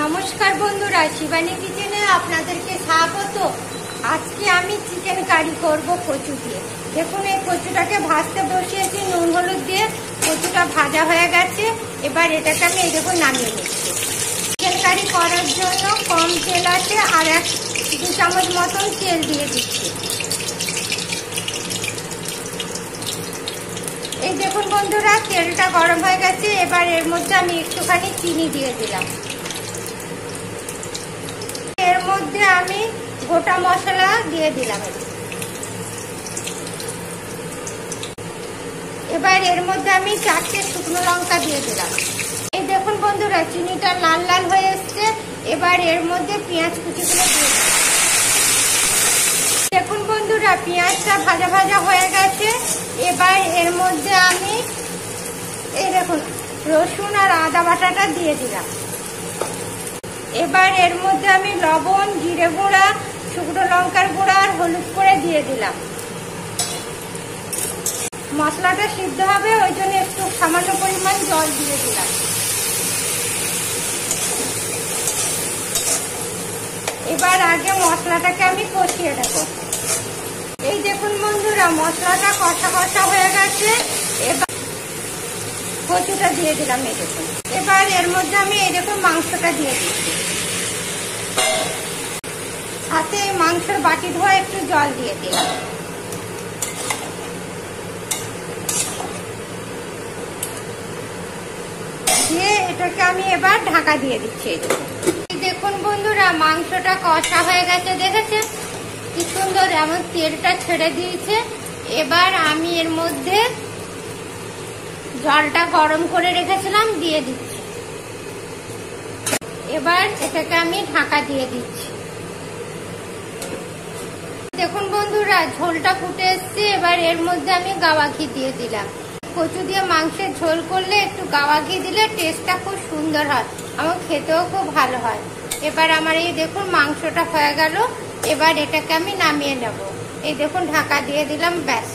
নমস্কার বন্ধুরা, শিবানী কিচেনে আপনাদেরকে স্বাগত। আজকে আমি চিকেন কারি করব কচু দিয়ে। দেখুন, এই কচুটাকে ভাজতে বসিয়েছি নুন হলুদ দিয়ে। কচুটা ভাজা হয়ে গেছে, এবার এটাকে আমি এই দেখুন নামিয়ে নিচ্ছি। চিকেন কারি করার জন্য কম তেল আছে, আর 1-2 চামচ মতন তেল দিয়ে দিচ্ছি। এই দেখুন বন্ধুরা, তেলটা গরম হয়ে গেছে। এবার এর মধ্যে আমি একটুখানি চিনি দিয়ে দিলাম। এর মধ্যে আমি গোটা মশলা দিয়ে দিলাম। এবার এর মধ্যে আমি 4টে শুকনো লঙ্কা দিয়ে দিলাম। এই দেখুন বন্ধুরা, চিনিটা লাল লাল হয়ে এসছে। এবার এর মধ্যে পেঁয়াজ কুচিগুলো দিয়ে দিলাম। দেখুন বন্ধুরা, পেঁয়াজটা ভাজা ভাজা হয়ে গেছে। এবার এর মধ্যে আমি এই দেখুন রসুন আর আদা বাটাটা দিয়ে দিলাম। এবার এর মধ্যে আমি লবণ, জিরে গুঁড়া, শুকনো লঙ্কার গুঁড়া আর হলুদ করে দিয়ে দিলাম। মশলাটা সিদ্ধ হবে, ওই জন্য একটু সামান্য পরিমাণ জল দিয়ে দিলাম। এবার আগে মশলাটাকে আমি কষিয়ে দেবো। এই দেখুন বন্ধুরা, মশলাটা কষা কষা হয়ে গেছে। এবার কচুটা দিয়ে দিলাম। এই দেখুন, এবার এর মধ্যে আমি এই দেখুন মাংসটা দিয়ে দিচ্ছি। সাথে মাংসের বাটি ধোয়া একটু জল দিয়ে দিলাম। দিয়ে এটাকে আমি এবার ঢাকা দিয়ে দিচ্ছি। দেখুন বন্ধুরা, মাংসটা কষা হয়ে গেছে। দেখেছেন কি সুন্দর এমন তেলটা ছেড়ে দিয়েছে। এবার আমি এর মধ্যে জলটা গরম করে রেখেছিলাম দিয়ে দিচ্ছি। এবার এটাকে আমি ঢাকা দিয়ে দিচ্ছি। দেখুন বন্ধুরা, ঝোলটা ফুটে এসছে। এবার এর মধ্যে আমি গাওয়া ঘি দিয়ে দিলাম। কচু দিয়ে মাংসের ঝোল করলে একটু গাওয়া ঘি দিলে টেস্টটা খুব সুন্দর হয়, আমার খেতেও খুব ভালো হয়। এবার আমার এই দেখুন মাংসটা হয়ে গেল। এবার এটাকে আমি নামিয়ে নেব। এই দেখুন ঢাকা দিয়ে দিলাম, ব্যাস।